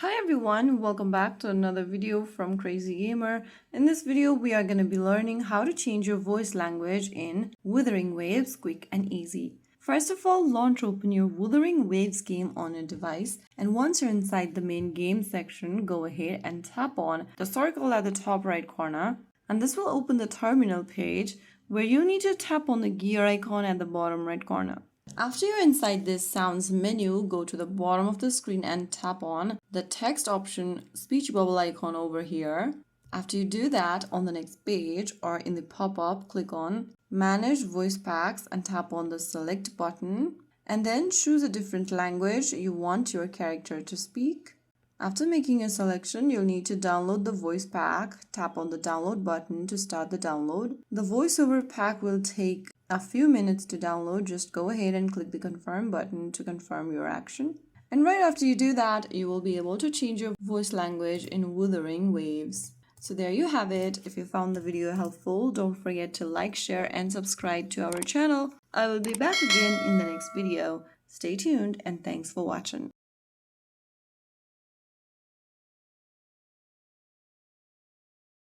Hi everyone, welcome back to another video from Crazy Gamer. In this video, we are going to be learning how to change your voice language in Wuthering Waves quick and easy. First of all, launch open your Wuthering Waves game on your device, and once you're inside the main game section, go ahead and tap on the circle at the top right corner, and this will open the terminal page where you need to tap on the gear icon at the bottom right corner. After you're inside this sounds menu, go to the bottom of the screen and tap on the text option speech bubble icon over here. After you do that, on the next page or in the pop-up, click on Manage Voice Packs and tap on the Select button, and then choose a different language you want your character to speak. After making a selection, you'll need to download the voice pack. Tap on the download button to start the download. The voiceover pack will take a few minutes to download. Just go ahead and click the confirm button to confirm your action. And right after you do that, you will be able to change your voice language in Wuthering Waves. So there you have it. If you found the video helpful, don't forget to like, share, and subscribe to our channel. I will be back again in the next video. Stay tuned and thanks for watching.